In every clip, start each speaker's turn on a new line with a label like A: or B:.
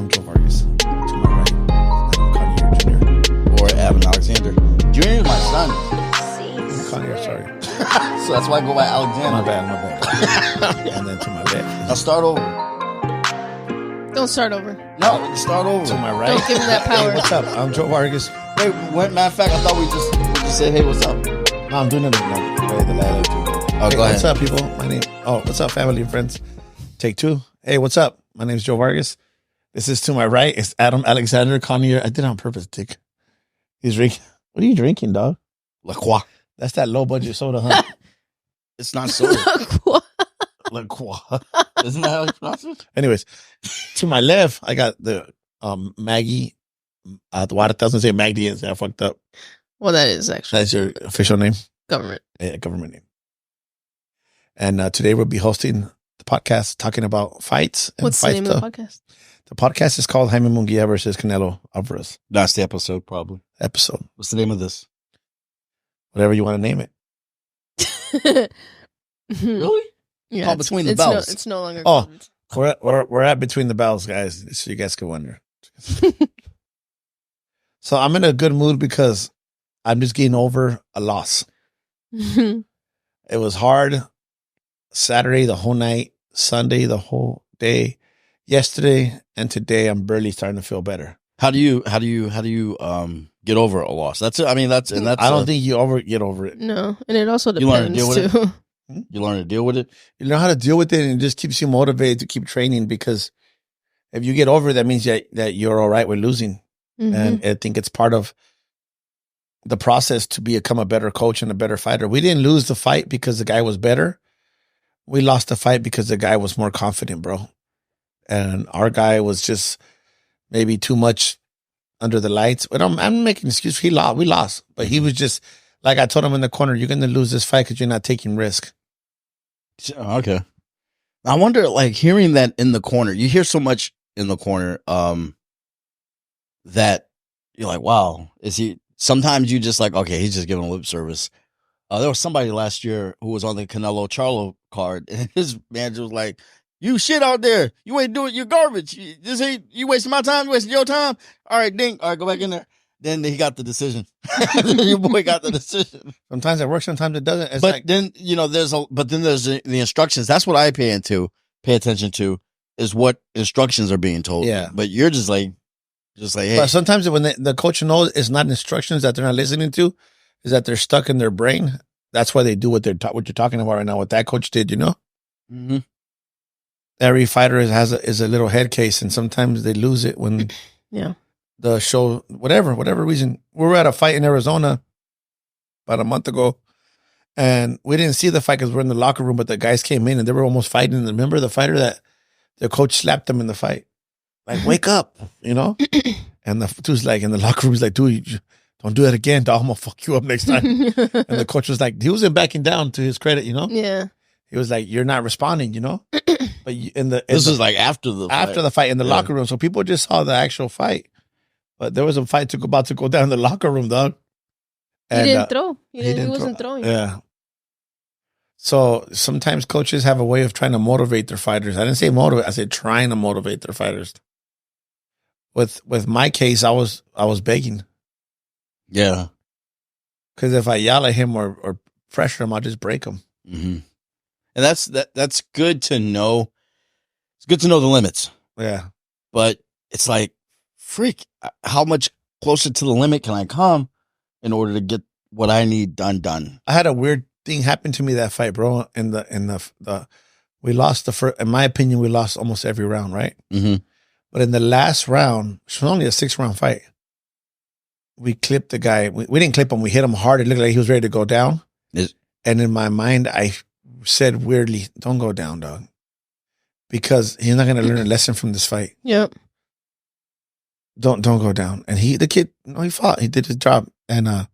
A: I'm Joe Vargas. To my right, Adam Connier Jr.
B: Or Adam Alexander. Jr. is my son.
A: Connier, sorry.
B: So that's why I go by Alexander.
A: My bad. And then to my left.
B: Now start over.
C: Don't start over.
B: No, start over.
A: To my right.
C: Don't give him that power.
A: Hey, what's up? I'm Joe Vargas.
B: Wait, matter of fact, I thought we just said, hey, what's up?
A: No, I'm doing it the way the lad do.
B: Oh,
A: Hey,
B: go ahead.
A: what's up, people? What's up, family and friends? Take two. Hey, what's up? My name's Joe Vargas. This is to my right. It's Adam Alexander Connier. I did it on purpose, Dick. He's drinking. What are you drinking, dog?
B: La Croix.
A: That's that low budget soda, huh?
B: It's not soda.
C: What?
A: La Croix.
B: Isn't that how you pronounce it?
A: Anyways, to my left, I got the Maggie. The water doesn't say Maggie. I fucked up.
C: Well, that is actually
A: That's your official name?
C: government.
A: Yeah, government name. And today we'll be hosting the podcast talking about fights. And
C: What's the
A: fight
C: name
A: stuff.
C: of the podcast?
A: The podcast is called Jaime Mungia versus Canelo Alvarez
B: That's the episode, probably.
A: episode.
B: What's the name of this?
A: Whatever you want to name it.
B: Really?
C: Yeah,
B: Called Between the
C: it's no,
B: Bellz.
C: it's no longer.
A: Oh.
C: government.
A: We're at Between the Bellz, guys, so you guys can wonder. So I'm in a good mood because I'm just getting over a loss. It was hard. Saturday, the whole night. Sunday, the whole day. Yesterday and today, I'm barely starting to feel better.
B: How do you get over a loss? That's I don't
A: I don't think you get over it.
C: No, and it also
B: You learn to
C: depends
B: deal with
C: too.
B: you learn to deal with it.
A: You learn how to deal with it, and it just keeps you motivated to keep training, because if you get over it, that means that you're all right with losing.
C: Mhm.
A: And I think it's part of the process to become a better coach and a better fighter. We didn't lose the fight because the guy was better. We lost the fight because the guy was more confident, bro. And our guy was just maybe too much under the lights. But I'm making an excuse. We lost. But he was just, like I told him in the corner, you're going to lose this fight because you're not taking risk.
B: Okay. I wonder, like, hearing that in the corner, you hear so much in the corner that you're like, wow, is he? Sometimes you just like, okay, he's just giving lip service. There was somebody last year who was on the Canelo Charlo card, and his manager was like, you shit out there. You ain't doing, you're garbage. You wasting my time, you wasting your time. All right, ding. All right, go back in there. Then he got the decision. Your boy got the decision.
A: Sometimes it works, sometimes it doesn't. It's
B: But
A: like,
B: then, there's the instructions. That's what I pay attention to, is what instructions are being told.
A: Yeah.
B: But you're just like, hey.
A: but sometimes when the coach knows it's not instructions that they're not listening to, is that they're stuck in their brain. That's why they do what you're talking about right now. What that coach did,
B: Mm-hmm.
A: Every fighter is a little head case, and sometimes they lose it when
C: Yeah.
A: the show, whatever reason. We were at a fight in Arizona about a month ago, and we didn't see the fight because we're in the locker room, but the guys came in and they were almost fighting. Remember the fighter that the coach slapped them in the fight? Like, wake up, And the dude's like, in the locker room, he's like, dude, don't do that again, dog. I'm going to fuck you up next time. And the coach was like, he wasn't backing down, to his credit,
C: Yeah.
A: He was like, you're not responding, But
B: This is like after the
A: fight in the locker room. So people just saw the actual fight. But there was a fight about to go down in the locker room, dog.
C: He didn't throw. He wasn't throwing.
A: Yeah. So sometimes coaches have a way of trying to motivate their fighters. I didn't say motivate. I said trying to motivate their fighters. With my case, I was begging.
B: Yeah.
A: Because if I yell at him or pressure him, I'll just break him.
B: Mm-hmm. And that's good to know. It's good to know the limits.
A: Yeah.
B: But it's like, freak, how much closer to the limit can I come in order to get what I need done?
A: I had a weird thing happen to me that fight, bro. We lost the first, in my opinion, we lost almost every round, right?
B: Mm-hmm.
A: But in the last round, it was only a 6-round fight. We clipped the guy. We didn't clip him. We hit him hard. It looked like he was ready to go down. And in my mind, I said weirdly, don't go down, dog. Because he's not going to learn a lesson from this fight.
C: Yep.
A: Don't go down. And he fought. He did his job. And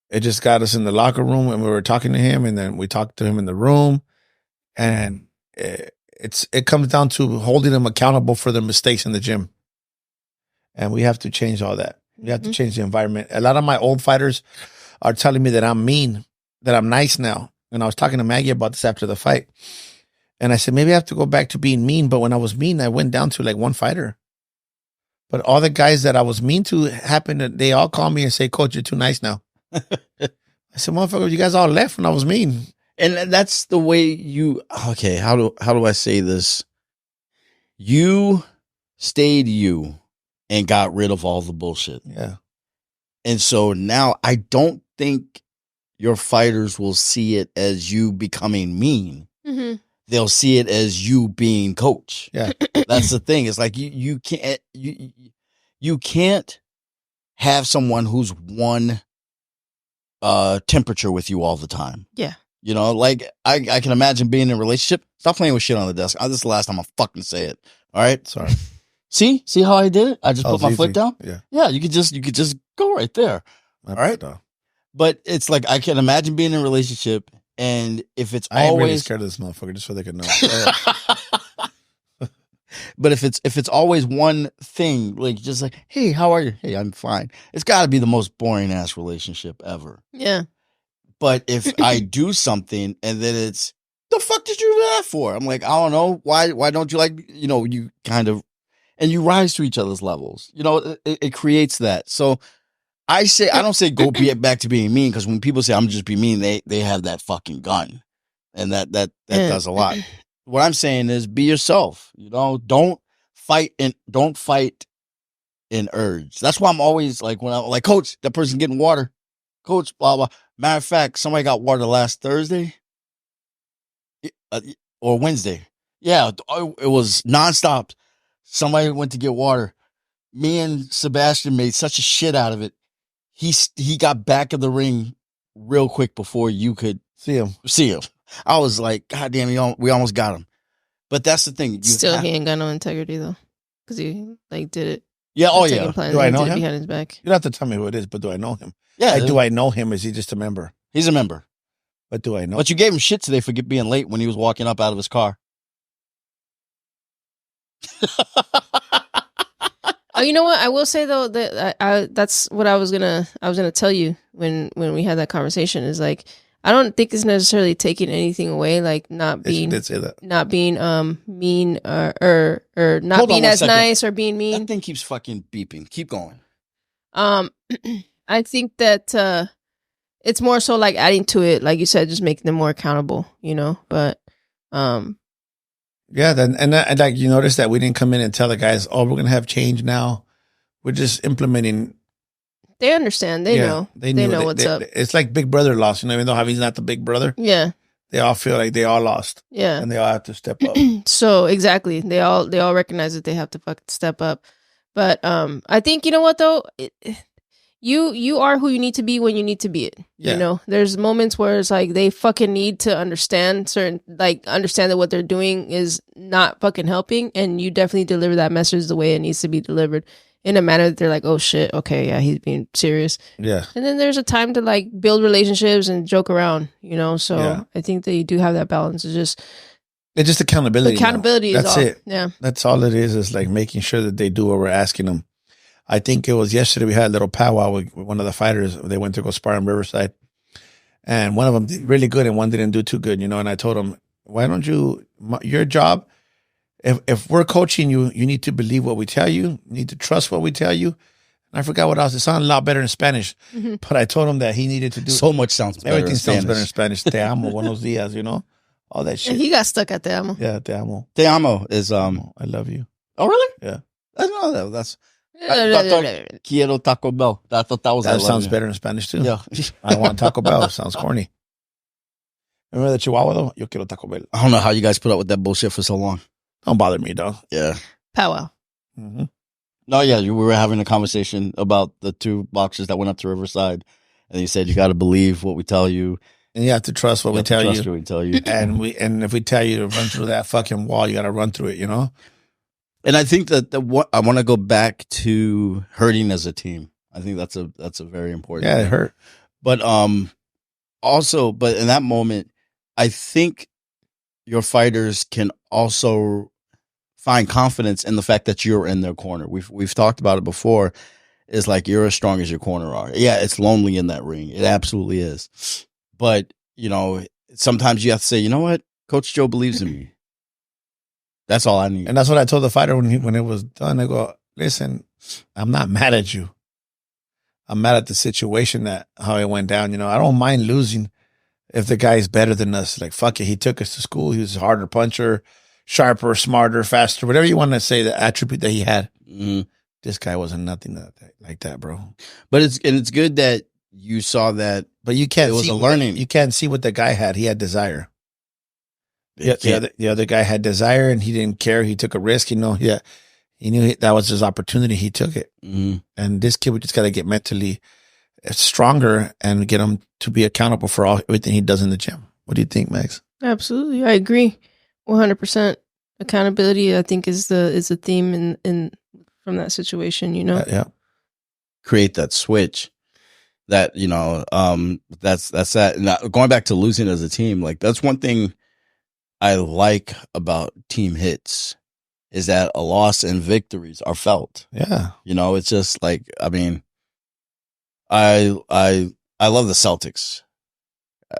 A: it just got us in the locker room, and we were talking to him, and then we talked to him in the room. And it comes down to holding them accountable for their mistakes in the gym. And we have to change all that. We have to change the environment. A lot of my old fighters are telling me that I'm mean, that I'm nice now. And I was talking to Maggie about this after the fight. And I said, maybe I have to go back to being mean. But when I was mean, I went down to like one fighter. But all the guys that I was mean to they all call me and say, Coach, you're too nice now. I said, motherfucker, you guys all left when I was mean.
B: And that's the way okay, how do I say this? You stayed you and got rid of all the bullshit.
A: Yeah.
B: And so now I don't think your fighters will see it as you becoming mean.
C: Mm-hmm.
B: They'll see it as you being coach.
A: Yeah.
B: That's the thing. It's like you can't have someone who's one temperature with you all the time.
C: Yeah.
B: You know, like I can imagine being in a relationship. Stop playing with shit on the desk. This is the last time I fucking say it. All right.
A: Sorry.
B: See how I did it? I just put my foot down.
A: Yeah.
B: Yeah. You could just go right there. All right. But it's like I can imagine being in a relationship, and if it's
A: I ain't
B: always
A: really scared of this motherfucker, just so they can know.
B: But if it's always one thing, like just like, hey, how are you? Hey, I'm fine. It's got to be the most boring ass relationship ever.
C: Yeah.
B: But if I do something and then it's, the fuck did you do that for? I'm like, I don't know. Why don't you like, you kind of, and you rise to each other's levels. It creates that. So I don't say go back to being mean, because when people say I'm just being mean, they have that fucking gun. And that does a lot. What I'm saying is be yourself. Don't fight in urge. That's why I'm always like, when I'm like, Coach, that person getting water. Coach, blah, blah. Matter of fact, somebody got water last Thursday or Wednesday. Yeah, it was nonstop. Somebody went to get water. Me and Sebastian made such a shit out of it. He got back of the ring real quick before you could
A: see him.
B: I was like, God damn, we almost got him. But that's the thing.
C: He ain't got no integrity though, because he did it.
B: Yeah. Oh yeah.
A: Do I know him?
C: Behind his back.
A: You don't have to tell me who it is, but do I know him?
B: Yeah.
A: Do I know him? Is he just a member?
B: He's a member.
A: But do I know?
B: But you gave him shit today for being late when he was walking up out of his car.
C: Oh, you know what? I will say though that that's what I was gonna tell you when we had that conversation, is like, I don't think it's necessarily taking anything away, like not being mean or not being as nice or being mean.
B: That thing keeps fucking beeping. Keep going.
C: I think that it's more so like adding to it, like you said, just making them more accountable, but
A: yeah, and like you notice that we didn't come in and tell the guys, oh, we're gonna have change now. We're just implementing.
C: They understand. They know. They know what's up.
A: It's like Big Brother lost, even though Javi's not the big brother.
C: Yeah.
A: They all feel like they all lost.
C: Yeah.
A: And they all have to step up.
C: So exactly. They all recognize that they have to fucking step up. But I think, you know what though? You are who you need to be when you need to be it.
A: Yeah.
C: There's moments where it's like they fucking need to understand that what they're doing is not fucking helping, and you definitely deliver that message the way it needs to be delivered, in a manner that they're like, oh shit, okay, yeah, he's being serious.
A: Yeah.
C: And then there's a time to like build relationships and joke around, so yeah. I think that you do have that balance. It's just
A: accountability.
C: Accountability is all. That's it. Yeah.
A: That's all it is like making sure that they do what we're asking them. I think it was yesterday we had a little powwow with one of the fighters. They went to go spar in Riverside. And one of them did really good and one didn't do too good, And I told him, why don't your job, if we're coaching you, you need to believe what we tell you. You need to trust what we tell you. And I forgot what else. It sounded a lot better in Spanish. Mm-hmm. But I told him that he needed to do.
B: So much sounds better.
A: Everything sounds better in Spanish. Te amo, buenos dias, all that shit.
C: And he got stuck at te amo.
A: Yeah, te amo.
B: Te amo is
A: I love you.
B: Oh really?
A: Yeah.
B: I don't know that. I thought quiero Taco Bell. I thought that was.
A: That sounds better in Spanish too.
B: Yeah.
A: I want Taco Bell. Sounds corny. Remember the Chihuahua though? Yo quiero Taco Bell.
B: I don't know how you guys put up with that bullshit for so long.
A: Don't bother me, dog.
B: Yeah.
C: Powwow.
A: Mm-hmm.
B: No, yeah, we were having a conversation about the two boxers that went up to Riverside, and you said you got to believe what we tell you,
A: and you have to trust what we tell you. And if we tell you to run through that fucking wall, you got to run through it.
B: And I think that I want to go back to hurting as a team. I think that's a very important.
A: Yeah, it hurt.
B: But also in that moment, I think your fighters can also find confidence in the fact that you're in their corner. We've talked about it before. It's like you're as strong as your corner are. Yeah, it's lonely in that ring. It absolutely is. But, sometimes you have to say, you know what? Coach Joe believes in me. That's all I need.
A: And that's what I told the fighter when it was done. I go, listen, I'm not mad at you. I'm mad at the situation that how it went down. I don't mind losing if the guy's better than us. Like, fuck it. He took us to school. He was a harder puncher, sharper, smarter, faster, whatever you want to say, the attribute that he had.
B: Mm-hmm.
A: This guy wasn't nothing like that, bro.
B: But it's good that you saw that.
A: But you can't.
B: It was
A: see
B: a learning.
A: You can't see what the guy had. He had desire. The other guy had desire, and he didn't care. He took a risk. He knew that was his opportunity. He took it.
B: Mm-hmm.
A: And this kid, we just got to get mentally stronger and get him to be accountable for everything he does in the gym. What do you think, Magz?
C: Absolutely, I agree, 100%. Accountability, I think, is the theme in from that situation.
A: Yeah.
B: Create that switch. That that's that. Now, going back to losing as a team, like that's one thing I like about team hits is that a loss and victories are felt.
A: Yeah.
B: It's just like, I mean, I love the Celtics.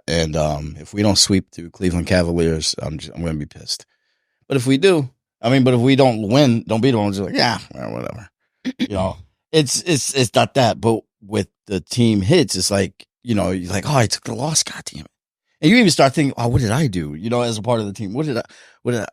B: And if we don't sweep the Cleveland Cavaliers, I'm going to be pissed. But if we do, but if we don't win, don't beat them, I'm just like, yeah, whatever. It's not that. But with the team hits, it's like, you're like, oh, I took the loss, goddamn it. And you even start thinking, oh, what did I do? As a part of the team, what did I,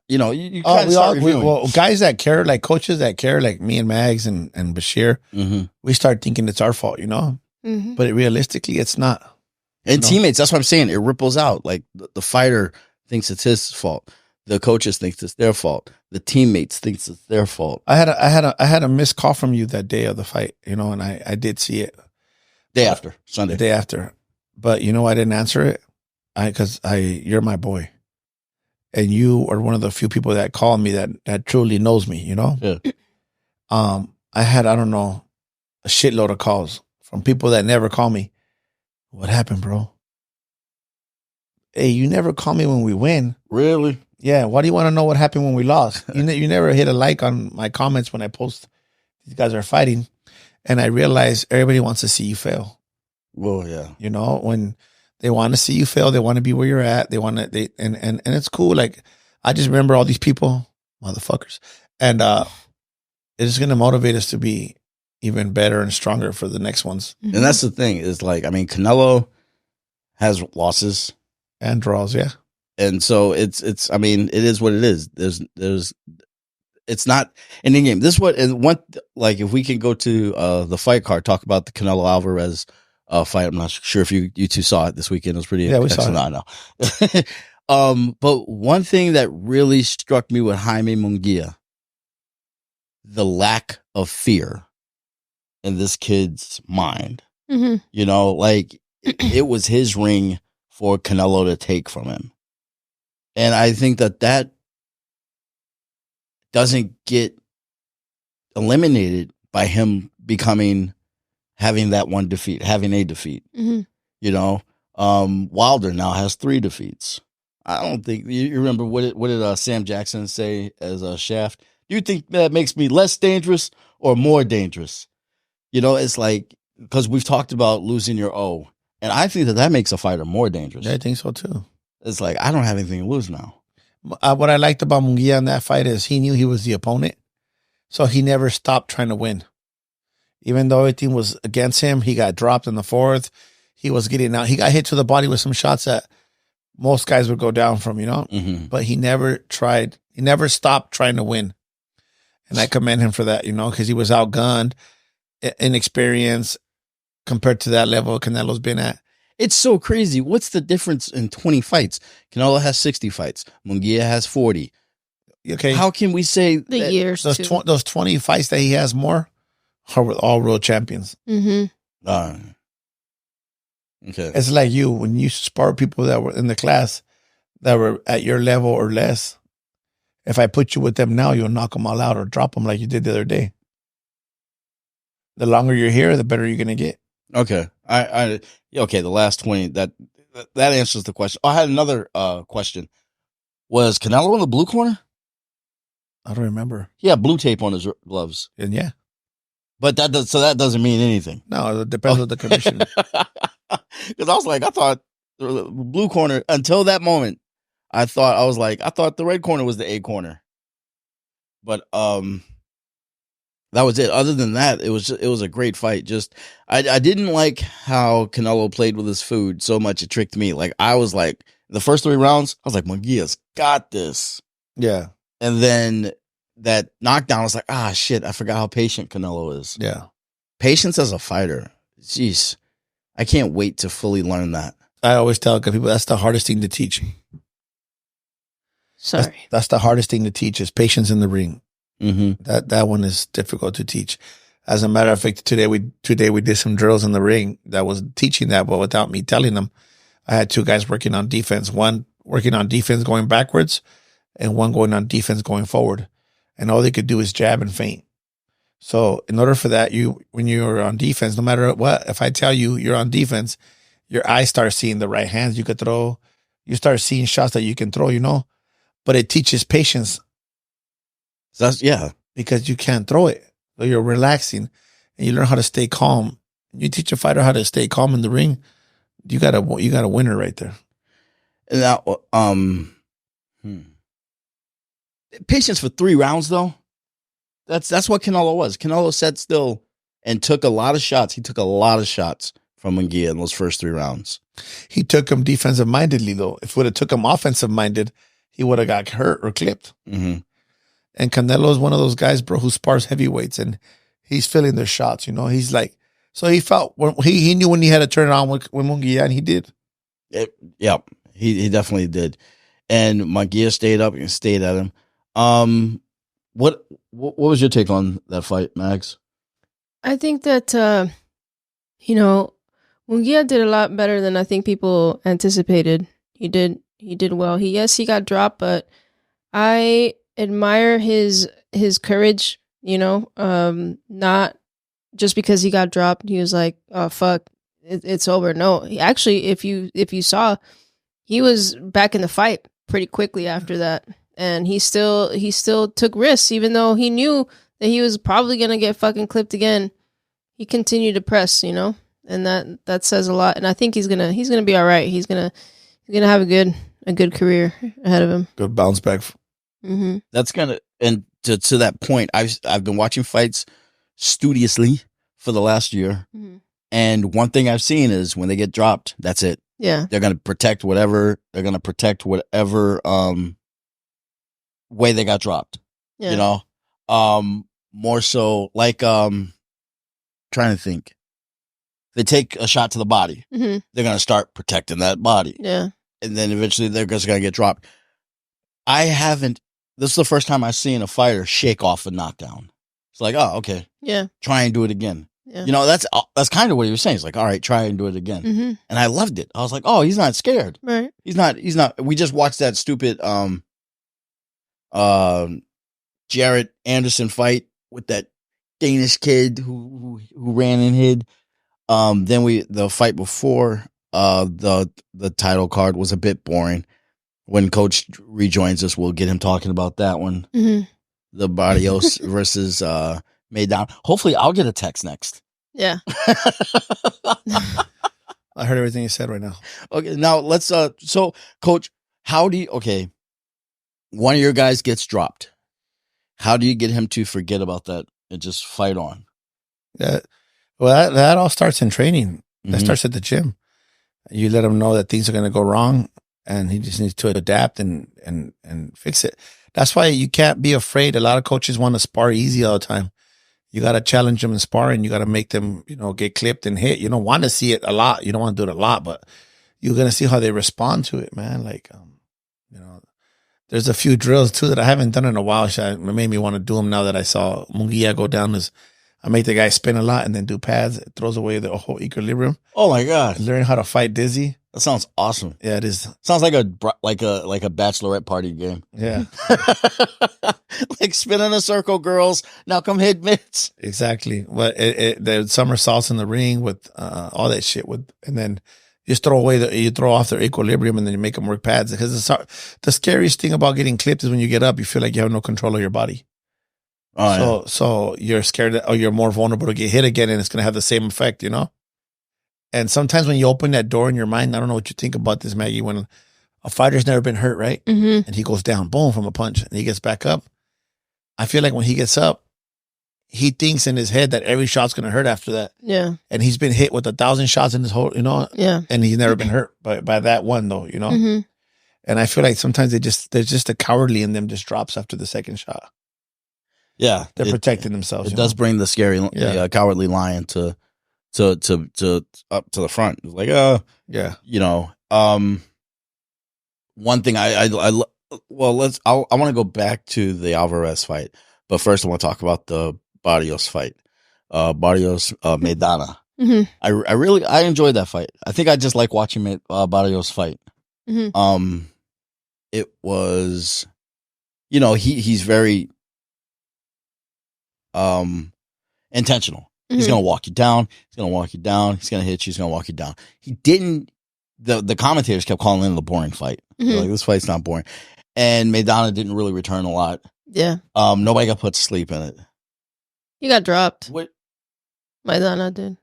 B: you kind of start reviewing.
A: Guys that care, like coaches that care, like me and Magz and Bashir,
B: mm-hmm.
A: we start thinking it's our fault,
C: Mm-hmm.
A: But realistically, it's not.
B: And teammates, that's what I'm saying. It ripples out. Like the fighter thinks it's his fault. The coaches thinks it's their fault. The teammates thinks it's their fault.
A: I had a missed call from you that day of the fight, and I did see it.
B: Sunday.
A: The day after. But I didn't answer it. Because you're my boy, and you are one of the few people that call me that truly knows me.
B: Yeah.
A: I had, I don't know, a shitload of calls from people that never call me. What happened, bro? Hey, you never call me when we win.
B: Really?
A: Yeah. Why do you want to know what happened when we lost? You never hit a like on my comments when I post these guys are fighting, and I realize everybody wants to see you fail.
B: Well, yeah.
A: When they want to see you fail. They want to be where you're at. And it's cool. Like, I just remember all these people, motherfuckers. And it's going to motivate us to be even better and stronger for the next ones.
B: And that's the thing is like, Canelo has losses.
A: And draws, yeah.
B: And so it is what it is. It's not an in game. This is like, if we can go to the fight card, talk about the Canelo Alvarez fight. I'm not sure if you two saw it this weekend. It was pretty.
A: Yeah, we saw it.
B: I know. But one thing that really struck me with Jaime Mungia, the lack of fear in this kid's mind.
C: Mm-hmm.
B: Like it was his ring for Canelo to take from him, and I think that doesn't get eliminated by him having that one defeat, having a defeat.
C: Mm-hmm.
B: Wilder now has 3 defeats. I don't think you remember what did Sam Jackson say as a Shaft? Do you think that makes me less dangerous or more dangerous? It's like, because we've talked about losing your O, and I think that makes a fighter more dangerous.
A: Yeah, I think so too.
B: It's like, I don't have anything to lose now.
A: What I liked about Mungia in that fight is he knew he was the opponent, so he never stopped trying to win. Even though everything was against him, he got dropped in the 4th. He was getting out. He got hit to the body with some shots that most guys would go down from,
B: Mm-hmm.
A: But he never tried. He never stopped trying to win. And I commend him for that, because he was outgunned, inexperienced compared to that level Canelo's been at.
B: It's so crazy. What's the difference in 20 fights? Canelo has 60 fights. Mungia has 40.
A: Okay.
B: How can we say
C: the years?
A: Those 20 fights that he has more are with all world champions.
C: Mm-hmm.
B: Okay.
A: It's like when you spar people that were in the class that were at your level or less. If I put you with them now, you'll knock them all out or drop them like you did the other day. The longer you're here, the better you're going to get.
B: Okay. Okay. The last 20, that answers the question. I had another question. Was Canelo in the blue corner?
A: I don't remember.
B: He had blue tape on his gloves.
A: And yeah.
B: But that doesn't mean anything.
A: No, it depends on the commissioner.
B: Because I was like, I thought the blue corner, until that moment, I thought the red corner was the A corner. But That was it. Other than that, it was a great fight. Just I didn't like how Canelo played with his food so much. It tricked me. Like I was like the first 3 rounds, I was like, Mungia's got this.
A: Yeah.
B: And then that knockdown, I was like, ah, shit, I forgot how patient Canelo is.
A: Yeah.
B: Patience as a fighter. Jeez. I can't wait to fully learn that.
A: I always tell people that's the hardest thing to teach.
C: Sorry.
A: That's the hardest thing to teach is patience in the ring.
B: Mm-hmm.
A: That one is difficult to teach. As a matter of fact, today we did some drills in the ring that was teaching that, but without me telling them. I had 2 guys working on defense. One working on defense going backwards and one going on defense going forward. And all they could do is jab and feint. So in order for that, when you're on defense, no matter what, if I tell you you're on defense, your eyes start seeing the right hands you could throw. You start seeing shots that you can throw, but it teaches patience.
B: Yeah.
A: Because you can't throw it. So you're relaxing and you learn how to stay calm. You teach a fighter how to stay calm in the ring. You got a winner right there.
B: And now, patience for 3 rounds though. That's what Canelo was. Canelo sat still and took a lot of shots. He took a lot of shots from Mungia in those first 3 rounds.
A: He took him defensive mindedly though. If would have took him offensive minded, he would have got hurt or clipped.
B: Mm-hmm.
A: And Canelo is one of those guys, bro, who spars heavyweights and he's feeling their shots. He's like, so he felt he knew when he had to turn it on with Mungia, and he did.
B: Yeah, he definitely did. And Mungia stayed up and stayed at him. What was your take on that fight, Magz?
C: I think that Mungia did a lot better than I think people anticipated. He did well. He got dropped, but I admire his courage, not just because he got dropped, he was like, oh fuck, it's over. No, he actually, if you saw, he was back in the fight pretty quickly after that. And he still took risks, even though he knew that he was probably gonna get fucking clipped again. He continued to press, and that says a lot. And I think he's gonna be all right. He's gonna have a good career ahead of him.
A: Good bounce back.
C: Mm-hmm.
B: That's and to that point, I've been watching fights studiously for the last year,
C: mm-hmm.
B: and one thing I've seen is when they get dropped, that's it.
C: Yeah,
B: they're gonna protect whatever. They're gonna protect whatever way they got dropped.
C: Yeah.
B: More so like trying to think. They take a shot to the body.
C: Mm-hmm.
B: They're gonna start protecting that body.
C: Yeah,
B: and then eventually they're just gonna get dropped. This is the first time I've seen a fighter shake off a knockdown. It's like, oh, okay.
C: Yeah.
B: Try and do it again.
C: Yeah.
B: That's kind of what he was saying. He's like, all right, try and do it again.
C: Mm-hmm.
B: And I loved it. I was like, oh, he's not scared.
C: Right.
B: He's not. We just watched that stupid Jarrett Anderson fight with that Danish kid who ran and hid. Then the fight before the title card was a bit boring. When Coach rejoins us, we'll get him talking about that one.
C: Mm-hmm.
B: The Barrios versus Maidan. Hopefully, I'll get a text next.
C: Yeah.
A: I heard everything you said right now.
B: Okay, now let's. So, Coach, one of your guys gets dropped. How do you get him to forget about that and just fight on?
A: That all starts in training. That
B: Mm-hmm.
A: starts at the gym. You let him know that things are going to go wrong, and he just needs to adapt and fix it. That's why you can't be afraid. A lot of coaches want to spar easy all the time. You got to challenge them in sparring. You got to make them, get clipped and hit. You don't want to see it a lot. You don't want to do it a lot, but you're going to see how they respond to it, man. Like, there's a few drills too that I haven't done in a while. It made me want to do them now that I saw Mungia go down. I make the guy spin a lot and then do pads. It throws away the whole equilibrium.
B: Oh my god!
A: Learn how to fight dizzy.
B: That sounds awesome.
A: Yeah, it is.
B: Sounds like a bachelorette party game.
A: Yeah,
B: like spin in a circle, girls. Now come hit mitts.
A: Exactly. But the somersaults in the ring with all that shit and then you just you throw off their equilibrium and then you make them work pads. Because the scariest thing about getting clipped is when you get up, you feel like you have no control of your body.
B: Oh,
A: so you're scared or you're more vulnerable to get hit again, and it's going to have the same effect, And sometimes when you open that door in your mind, I don't know what you think about this, Maggie, when a fighter's never been hurt, right?
C: Mm-hmm.
A: And he goes down, boom, from a punch, and he gets back up. I feel like when he gets up, he thinks in his head that every shot's gonna hurt after that.
C: Yeah.
A: And he's been hit with 1,000 shots in his whole,
C: Yeah.
A: and he's never been hurt by that one though,
C: Mm-hmm.
A: And I feel like sometimes there's just a cowardly in them just drops after the second shot.
B: Yeah,
A: They're protecting themselves.
B: It does bring the scary, cowardly lion to up to the front. It's like, one thing I want to go back to the Alvarez fight, but first I want to talk about the Barrios fight. Barrios Maidana.
C: Mm-hmm.
B: I enjoyed that fight. I think I just like watching Barrios fight.
C: Mm-hmm.
B: It was, he's very intentional. He's gonna walk you down. He's gonna walk you down. He's gonna hit you. He's gonna walk you down. He didn't. The commentators kept calling it a boring fight. Like, this fight's not boring, and Maidana didn't really return a lot.
C: Yeah.
B: Nobody got put to sleep in it.
C: He got dropped.
B: What?
C: Maidana did.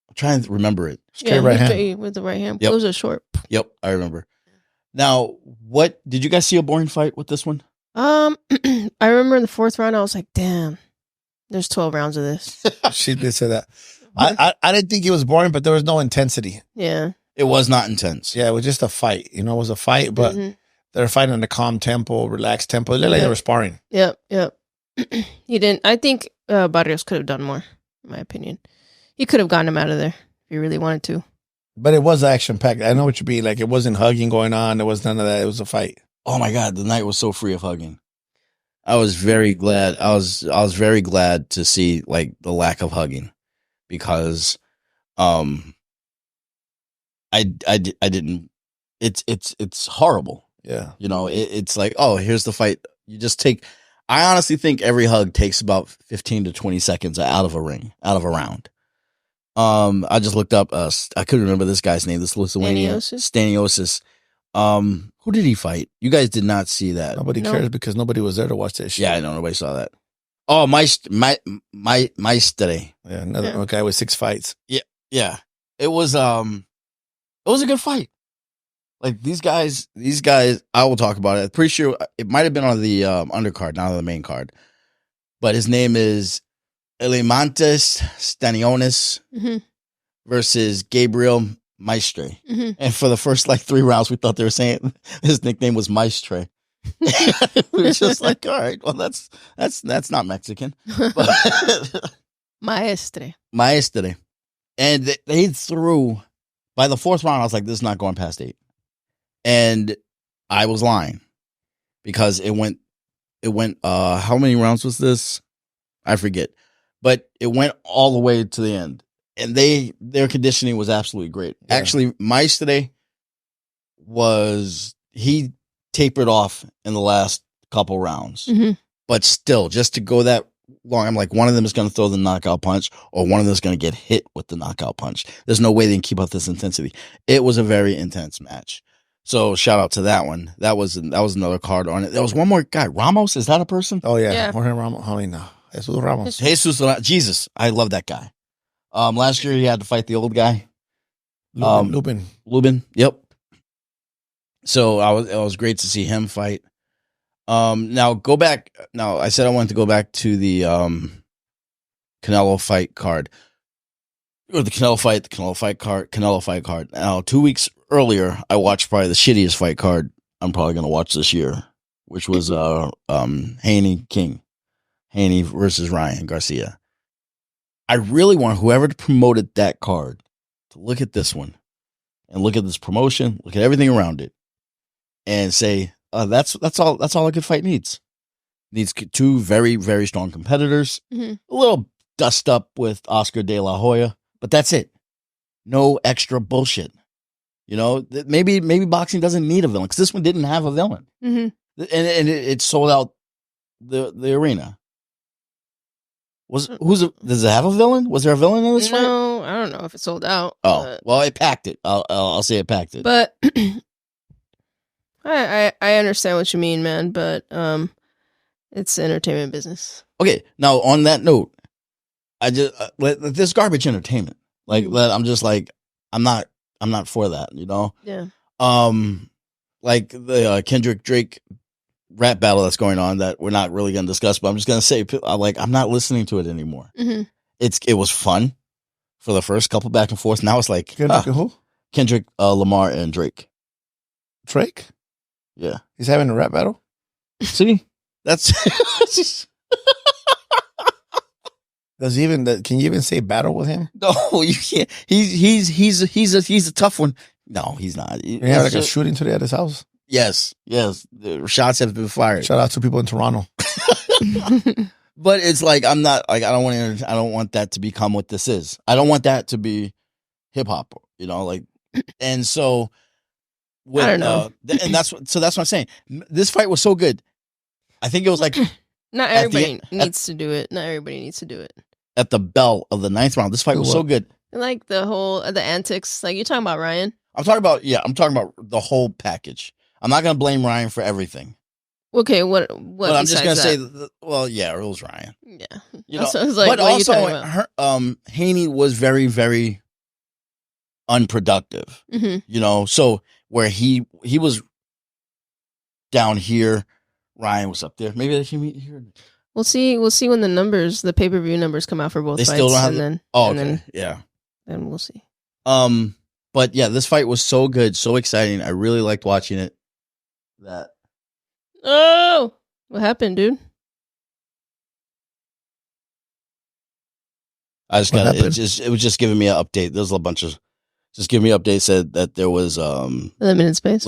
B: I'm trying to remember it.
A: Straight right hand.
C: With the right hand.
B: Yep.
C: It was a short.
B: Yep, I remember. Now, what did you guys see a boring fight with this one?
C: I remember in the 4th round, I was like, damn, there's 12 rounds of this.
A: She did say that. I didn't think it was boring, but there was no intensity.
C: Yeah.
B: It was not intense.
A: Yeah, it was just a fight. It was a fight, but they were fighting in a calm tempo, relaxed tempo. It looked like they were sparring.
C: Yep. He didn't. I think Barrios could have done more, in my opinion. He could have gotten him out of there if he really wanted to.
A: But it was action packed. I know what you mean. Like, it wasn't hugging going on. There was none of that. It was a fight.
B: Oh my God, the night was so free of hugging. I was very glad. I was very glad to see like the lack of hugging, because I didn't. It's horrible.
A: Yeah.
B: It's like, oh, here's the fight. You just take. I honestly think every hug takes about 15 to 20 seconds out of a round. I just looked up. I couldn't remember this guy's name. This Lithuanian Staniosis. Who did he fight? You guys did not see that.
A: Nobody cares because nobody was there to watch that shit.
B: Yeah, I know. Nobody saw that. Oh, Maestre.
A: Yeah, another guy with 6 fights.
B: Yeah. It was a good fight. Like, these guys, I will talk about it. I'm pretty sure it might have been on the undercard, not on the main card. But his name is Elemantis Stanionis versus Gabriel Maestre. And for the first 3 rounds, we thought they were saying his nickname was Maestre. We were just like, all right, well, that's not Mexican.
C: Maestre.
B: And they threw, by the 4th round, I was like, this is not going past 8. And I was lying, because it went, how many rounds was this? I forget. But it went all the way to the end. And their conditioning was absolutely great. Yeah. Actually, Maestre he tapered off in the last couple rounds. But still, just to go that long, I'm like, one of them is going to throw the knockout punch, or one of them is going to get hit with the knockout punch. There's no way they can keep up this intensity. It was a very intense match. So shout out to that one. That was another card on it. There was one more guy. Ramos, is that a person?
A: Oh yeah. Jorge Ramos. I mean, no. Jesus Ramos.
B: Jesus, I love that guy. Last year he had to fight the old guy. Lubin. Yep. So it was great to see him fight. Now go back. Now I said I wanted to go back to the Canelo fight card. Or the Canelo fight card. Now 2 weeks earlier, I watched probably the shittiest fight card I'm probably gonna watch this year, which was Haney versus Ryan Garcia. I really want whoever promoted that card to look at this one and look at this promotion, look at everything around it, and say, that's all a good fight needs. Needs 2 very, very strong competitors, a little dust up with Oscar De La Hoya, but that's it. No extra bullshit. Maybe boxing doesn't need a villain, because this one didn't have a villain, and it sold out the arena. Does it have a villain? Was there a villain in this fight?
C: No, I don't know if it sold out.
B: Oh, well, it packed it. I'll say it packed it.
C: But I understand what you mean, man. But it's entertainment business.
B: Okay, now on that note, I just this garbage entertainment. I'm just like, I'm not for that.
C: Yeah.
B: Like the Kendrick Drake rap battle that's going on that we're not really going to discuss, but I'm just going to say, I'm not listening to it anymore.
C: Mm-hmm.
B: It was fun for the first couple back and forth. Now it's like
A: Who?
B: Kendrick Lamar and Drake.
A: Drake?
B: Yeah.
A: He's having a rap battle?
B: See? That's
A: Does he even can you even say battle with him?
B: no, you can't. He's a tough one. No, he's not.
A: He had like a shooting today at his house.
B: Yes. The shots have been fired.
A: Shout out to people in Toronto.
B: But it's like I'm not like I don't want that to become what this is. I don't want that to be hip hop, like, and so with,
C: I don't know.
B: And that's what I'm saying. This fight was so good. I think it was like
C: not everybody needs to do it. Not everybody needs to do it.
B: At the bell of the 9th round, this fight was so good.
C: Like the antics. Like you're talking about Ryan.
B: I'm talking about the whole package. I'm not gonna blame Ryan for everything.
C: Okay, what?
B: But I'm just gonna say, it was Ryan.
C: Yeah, so I was like,
B: but also, Haney was very, very unproductive.
C: Mm-hmm.
B: So where he was down here, Ryan was up there. Maybe they can meet here.
C: We'll see when the pay-per-view numbers come out for both fights.
B: Still don't have
C: then we'll see.
B: But yeah, this fight was so good, so exciting. I really liked watching it.
C: Oh, what happened, dude?
B: I just got it was just giving me an update. There's a bunch of just giving me updates said that there was
C: limited
B: space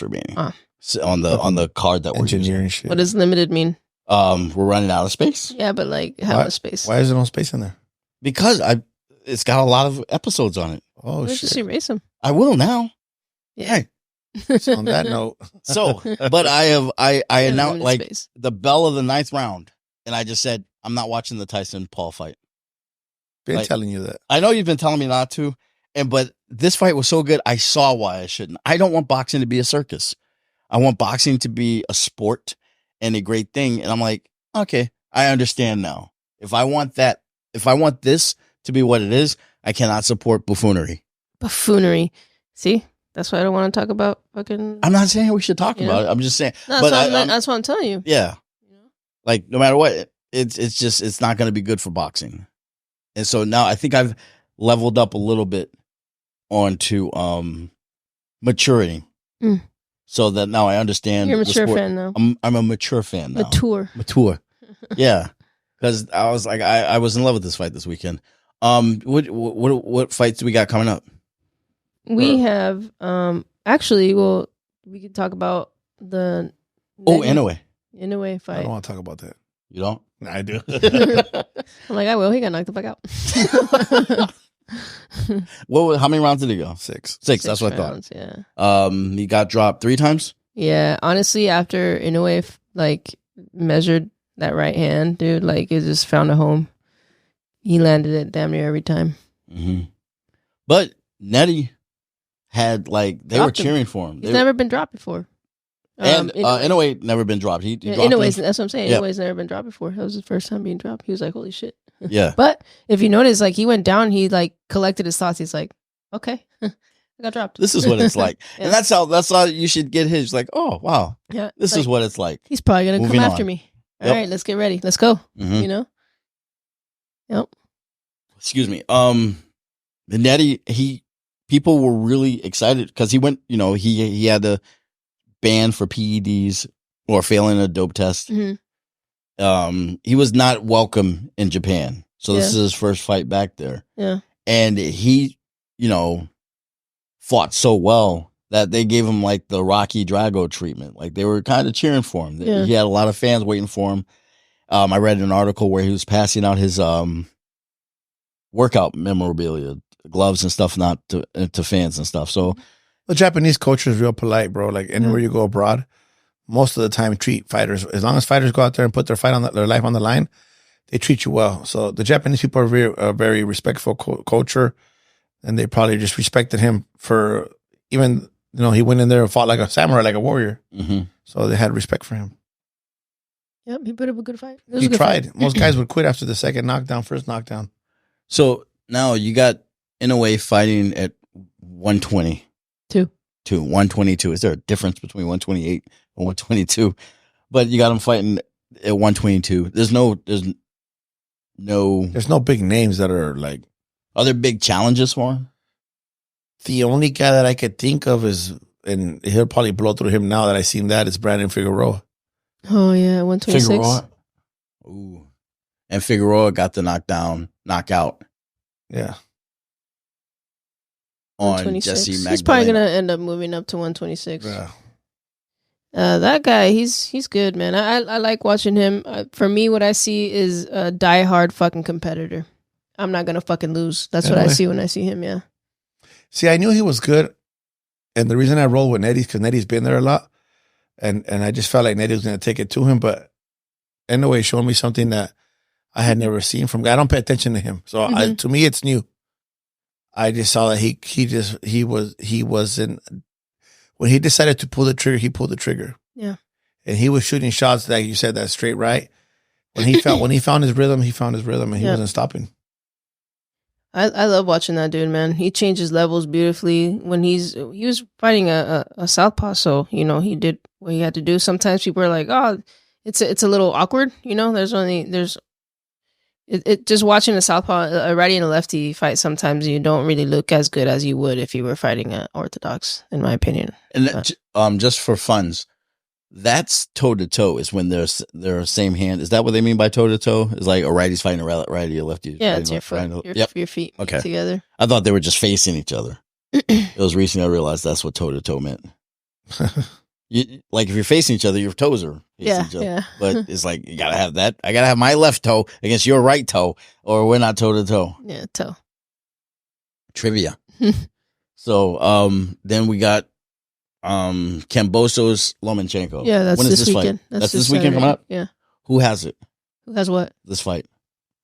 B: remaining on the card that we're
A: engineering shit.
C: What does limited mean?
B: We're running out of space.
C: Yeah, but like how much space?
A: Why is there no space in there?
B: Because it's got a lot of episodes on it.
A: Oh shit!
C: Just erase them.
B: I will now.
C: Yeah.
A: So on that note,
B: but I announced like
C: space.
B: The bell of the 9th round, and I just said I'm not watching the Tyson Paul fight.
A: Been telling you that.
B: I know you've been telling me not to, but this fight was so good. I saw why I shouldn't. I don't want boxing to be a circus. I want boxing to be a sport and a great thing. And I'm like, okay, I understand now. If I want this to be what it is, I cannot support buffoonery.
C: See, that's why I don't want to talk about fucking.
B: I'm not saying we should talk about it. I'm just saying.
C: No, that's what I'm telling you.
B: Yeah. Like no matter what, it's not going to be good for boxing. And so now I think I've leveled up a little bit onto maturity. So that now I understand.
C: You're a mature fan now.
B: I'm a mature fan now. Mature. Yeah. Because I was like, I was in love with this fight this weekend. What fights do we got coming up?
C: We have actually, well, we could talk about the
B: Inoue
C: fight.
A: I don't want to talk about that.
B: You don't?
A: I do.
C: I'm like, I will. He got knocked the fuck out.
B: How many rounds did he go?
A: Six.
B: That's what
C: rounds,
B: I thought. Yeah. He got dropped 3 times.
C: Yeah. Honestly, after Inoue measured that right hand, dude, it just found a home. He landed it damn near every time.
B: Mm-hmm. But Nery had they were cheering for him.
C: He's never been dropped before.
B: And Inoue never been dropped. He dropped
C: Inoue's, that's what I'm saying. Yep. Inoue's never been dropped before. That was his first time being dropped. He was like, holy shit.
B: Yeah.
C: But if you notice, he went down, he collected his thoughts. He's like, okay, I got dropped.
B: This is what it's like. Yeah. And that's how you should get his. Like, oh, wow.
C: Yeah.
B: This is what it's like.
C: He's probably going to come after me. All right, let's get ready. Let's go.
B: Mm-hmm.
C: Yep.
B: Excuse me. The Nery, people were really excited because he went, he had a ban for PEDs or failing a dope test.
C: Mm-hmm.
B: He was not welcome in Japan. So this is his first fight back there.
C: Yeah.
B: And he, fought so well that they gave him the Rocky Drago treatment. They were kind of cheering for him. Yeah. He had a lot of fans waiting for him. I read an article where he was passing out his workout memorabilia, gloves and stuff, not to fans and stuff. So
A: the Japanese culture is real polite, bro. Anywhere you go abroad, most of the time treat fighters, as long as fighters go out there and put their life on the line, they treat you well. So the Japanese people are very respectful culture, and they probably just respected him for even, he went in there and fought like a samurai, like a warrior.
B: Mm-hmm.
A: So they had respect for him.
C: Yep, he put up a good fight.
A: He tried. Fight. Most guys would quit after the first knockdown.
B: So now you got Inoue fighting at 120. 122. Is there a difference between 128 and 122? But you got him fighting at 122. There's no.
A: There's no big names that are like.
B: Are there big challenges for him?
A: The only guy that I could think of is, and he'll probably blow through him now that I seen that, is Brandon Figueroa.
C: Oh yeah, 126.
B: Figueroa. Ooh, and Figueroa got the knockout.
A: Yeah.
B: On Jesse Magdalena.
C: He's probably gonna end up moving up to 126.
A: Yeah.
C: That guy, he's good, man. I like watching him. For me, what I see is a diehard fucking competitor. I'm not gonna fucking lose. That's what I see when I see him. Yeah.
A: See, I knew he was good, and the reason I rolled with Nery is because Nery's been there a lot, and I just felt like Nery was gonna take it to him. But Inoue showed me something that I had never seen from. I don't pay attention to him, so to me, it's new. I just saw that he wasn't. When he decided to pull the trigger, he pulled the trigger.
C: Yeah.
A: And he was shooting shots, like you said, that straight right. When he found his rhythm, and he wasn't stopping.
C: I love watching that dude, man. He changes levels beautifully. When he was fighting a southpaw, so he did what he had to do. Sometimes people are like, oh, it's a little awkward, just watching a southpaw, a righty and a lefty fight. Sometimes you don't really look as good as you would if you were fighting an orthodox, in my opinion.
B: And just for funds, that's toe to toe. Is when they're same hand. Is that what they mean by toe to toe? Is like a righty's fighting a righty, a lefty.
C: Yeah, it's your foot, your feet together.
B: I thought they were just facing each other. It was recently I realized that's what toe to toe meant. Like if you're facing each other, your toes are facing each other. Yeah. But it's like you gotta have that. I gotta have my left toe against your right toe, or we're not toe to toe.
C: Yeah, toe.
B: Trivia. So then we got Kambosos Lomachenko.
C: Yeah, that's
B: when is
C: this weekend.
B: Fight? That's this weekend coming up?
C: Yeah.
B: Who has it?
C: Who has what?
B: This fight.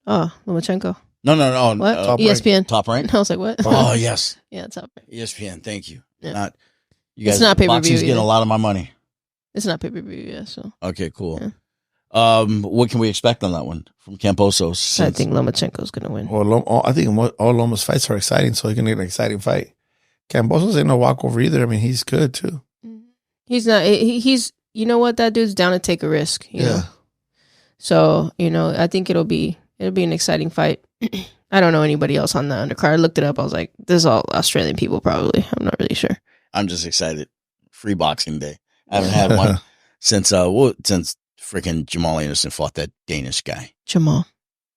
C: Oh, Lomachenko.
B: No.
C: What? ESPN.
B: Top rank?
C: I was like, what?
B: Oh, yes.
C: Yeah, top rank.
B: ESPN, thank you.
C: Yeah.
B: You guys,
C: it's not pay-per-view.
B: Boxing's getting a lot of my money.
C: It's not pay-per-view, yeah. So
B: okay, cool.
C: Yeah.
B: What can we expect on that one from Kambosos?
C: I think Lomachenko's gonna win.
A: Well, I think all Loma's fights are exciting, so he's gonna get an exciting fight. Kambosos ain't no walkover either. I mean, he's good too.
C: He's not. He's. You know what? That dude's down to take a risk. You know? So I think it'll be an exciting fight. I don't know anybody else on the undercard. I looked it up. I was like, this is all Australian people probably. I'm not really sure.
B: I'm just excited. Free Boxing Day. I haven't had one since freaking Jamal Anderson fought that Danish guy.
C: Jamal.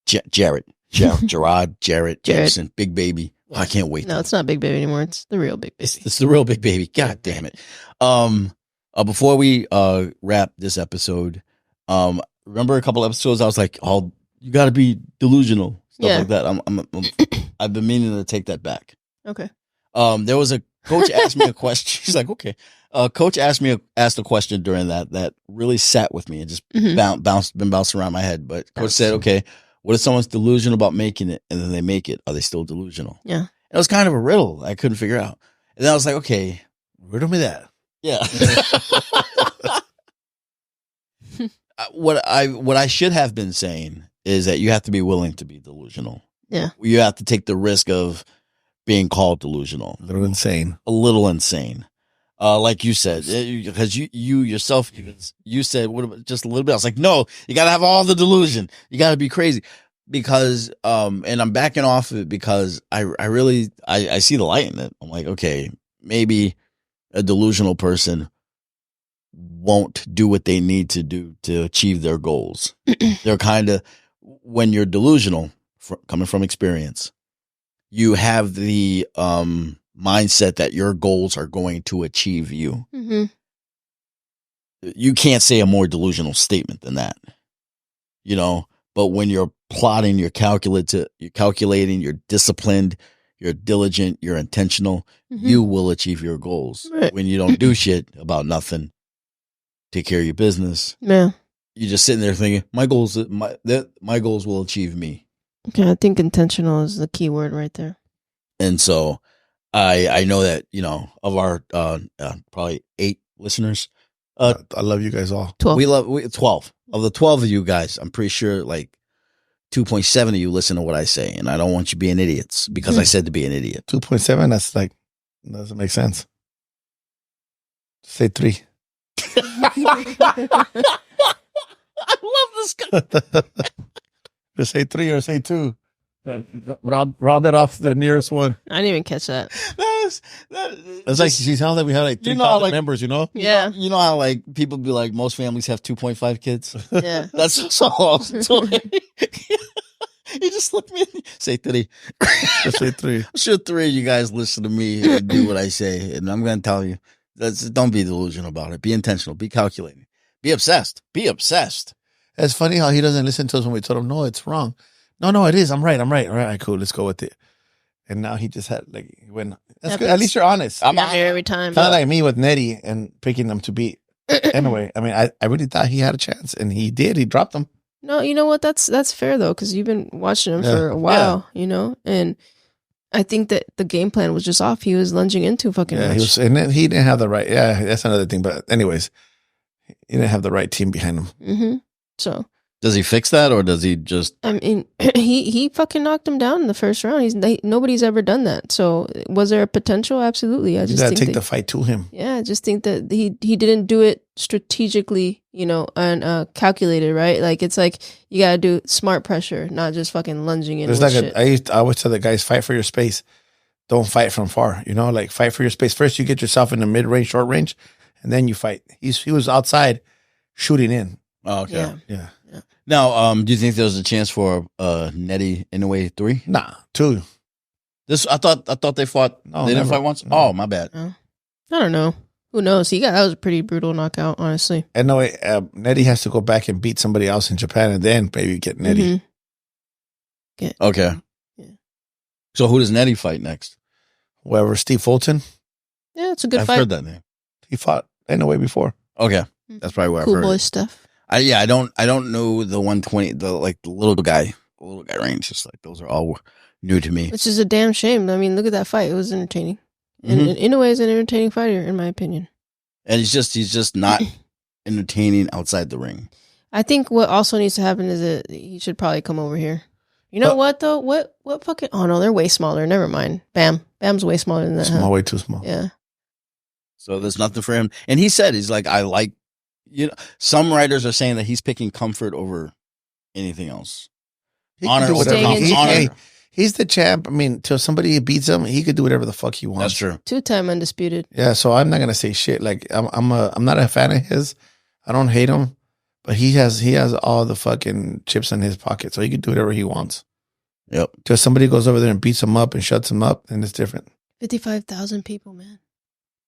B: Jarrett. Anderson. Big Baby. Oh, I can't wait.
C: No, it's not Big Baby anymore. It's the real Big Baby.
B: It's the real Big Baby. God damn it. Before we wrap this episode, remember a couple episodes I was like, oh, you got to be delusional. Stuff like that. I've been meaning to take that back.
C: Okay.
B: There was a coach asked me a question. She's like, okay. Coach asked a question during that really sat with me and just been bouncing around my head. But coach said, okay, what if someone's delusional about making it and then they make it? Are they still delusional?
C: Yeah.
B: It was kind of a riddle I couldn't figure out. And then I was like, okay,
A: riddle me that.
B: Yeah. What I should have been saying is that you have to be willing to be delusional.
C: Yeah.
B: You have to take the risk of being called delusional.
A: A little insane.
B: Like you said, because you yourself, you said, what about just a little bit? I was like, no, you got to have all the delusion. You got to be crazy because, and I'm backing off of it because I really see the light in it. I'm like, okay, maybe a delusional person won't do what they need to do to achieve their goals. They're kind of, when you're delusional, coming from experience, you have the mindset that your goals are going to achieve you.
C: Mm-hmm.
B: You can't say a more delusional statement than that, but when you're plotting, you're calculating, you're disciplined, you're diligent, you're intentional, you will achieve your goals.
C: Right.
B: When you don't do shit about nothing, take care of your business.
C: Yeah.
B: You're just sitting there thinking, my goals will achieve me.
C: Okay, I think intentional is the key word right there.
B: And so I know that, of our probably 8 listeners.
A: I love you guys all.
C: 12.
B: 12. Of the 12 of you guys, I'm pretty sure like 2.7 of you listen to what I say. And I don't want you being idiots because I said to be an idiot.
A: 2.7, that's like, doesn't make sense. Say 3.
B: I love this guy.
A: Just say 3 or say 2. Round it off the nearest one.
C: I didn't even catch that.
A: It's like she sounds like we had like 3,000 members, you know?
C: Yeah.
B: You know how like people be like, most families have 2.5 kids?
C: Yeah.
B: That's so awesome. You just look at me and say 3.
A: Just say 3.
B: I'm sure 3 of you guys listen to me and do what I say. And I'm going to tell you, don't be delusional about it. Be intentional. Be calculating. Be obsessed. Be obsessed.
A: It's funny how he doesn't listen to us when we told him, no, it's wrong. No, it is. I'm right. All right, cool. Let's go with it. And now he just had, like, that's good. At least you're honest.
C: I'm out here every time.
A: Kind of like me with Nery and picking them to beat. Anyway, I mean, I really thought he had a chance, and he did. He dropped them.
C: No, you know what? That's fair, though, because you've been watching him for a while, you know? And I think that the game plan was just off. He was lunging into fucking much.
A: And then he didn't have the right. Yeah, that's another thing. But anyways, he didn't have the right team behind him.
C: Mm-hmm. So
B: does he fix that, or does he just?
C: I mean, he fucking knocked him down in the first round. Nobody's ever done that. So was there a potential? Absolutely. I just
A: gotta
C: think
A: take the fight to him.
C: Yeah, I just think that he didn't do it strategically, you know, and calculated, right? Like it's like you gotta do smart pressure, not just fucking lunging in.
A: There's like I always tell the guys, fight for your space. Don't fight from far. You know, like fight for your space. First, you get yourself in the mid range, short range, and then you fight. He was outside shooting in.
B: Oh, okay.
A: Yeah.
B: Now, do you think there's a chance for Nery Inoue 3?
A: Nah, 2.
B: I thought they fought.
A: No,
B: they didn't
A: never.
B: fight once.
A: No.
B: Oh, my bad.
C: I don't know. Who knows? That was a pretty brutal knockout, honestly.
A: And no, Nery has to go back and beat somebody else in Japan, and then maybe get Nery.
C: Mm-hmm.
B: Okay.
C: Yeah.
B: So who does Nery fight next?
A: Whoever, Steve Fulton.
C: Yeah, it's a good
B: I've
C: fight.
B: heard that name.
A: He fought Inoue before.
B: Okay, that's probably where
C: Cool
B: I've heard
C: boy
B: it.
C: stuff.
B: I don't know the 120, the little guy range. Just like those are all new to me.
C: Which is a damn shame. I mean, look at that fight. It was entertaining. And Inoue is an entertaining fighter, in my opinion.
B: And he's just not entertaining outside the ring.
C: I think what also needs to happen is that he should probably come over here. You know what though? What fucking? Oh no, they're way smaller. Never mind. Bam's way smaller than that.
A: Small, way too small.
C: Yeah.
B: So there's nothing for him. And he said he's like, I like. You know, some writers are saying that he's picking comfort over anything else. Honor over honor.
A: He's the champ. I mean, till somebody beats him, he could do whatever the fuck he wants.
B: That's true.
C: 2-time undisputed.
A: Yeah, so I'm not gonna say shit. Like I'm not a fan of his. I don't hate him, but he has all the fucking chips in his pocket, so he can do whatever he wants.
B: Yep.
A: Till somebody goes over there and beats him up and shuts him up, then it's different.
C: 55,000 people, man.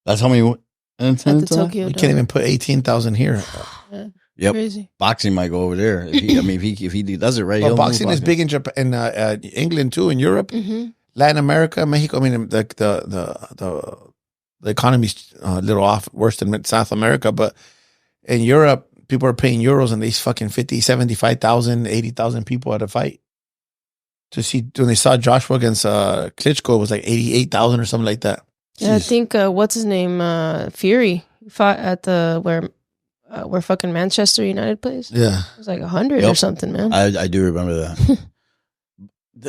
B: That's how many.
C: At the Tokyo
A: You
C: Dome.
A: can't even put 18,000 here.
C: Yeah.
B: Yep.
C: Crazy.
B: Boxing might go over there. If he does it right.
A: Well, boxing is big in Japan, in England too, in Europe, Latin America, Mexico. I mean, the economy's a little off, worse than South America, but in Europe, people are paying euros, and these fucking 50, 75,000, 80,000 people at a fight. To see when they saw Joshua against Klitschko, it was like 88,000 or something like that.
C: Yeah, I think what's his name? Fury fought at the where fucking Manchester United plays.
A: Yeah,
C: it was like 100 or something, man.
B: I do remember that.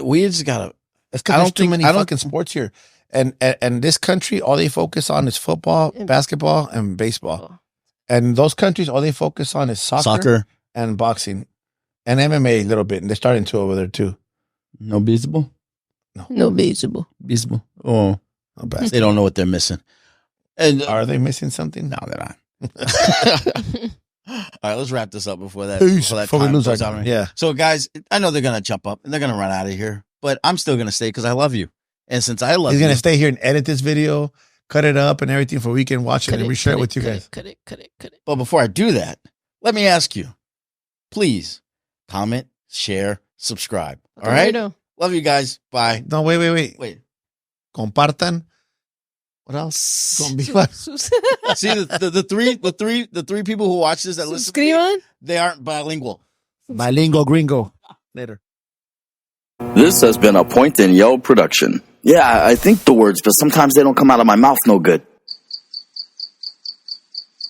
B: We just gotta.
A: It's because there's too many fucking sports here, and this country, all they focus on is football, basketball, and baseball. And those countries, all they focus on is soccer and boxing, and MMA a little bit. And they're starting to over there too.
B: No baseball.
C: No baseball.
B: Baseball. Oh. They don't know what they're missing. And
A: are they missing something?
B: No, they're not. All right, let's wrap this up before that.
A: Yeah.
B: So, guys, I know they're gonna jump up and they're gonna run out of here, but I'm still gonna stay because I love you, and since I love you,
A: he's gonna stay here and edit this video, cut it up, and everything for we can watch it and we share it with you guys.
C: Cut it.
B: But before I do that, let me ask you, please comment, share, subscribe. All right. Love you guys. Bye.
A: No, wait. Compartan. What else?
B: See the three people who watch this that listen to me, they aren't bilingual.
A: Bilingual gringo. Later.
D: This has been a Point and Yell production. Yeah, I think the words, but sometimes they don't come out of my mouth no good.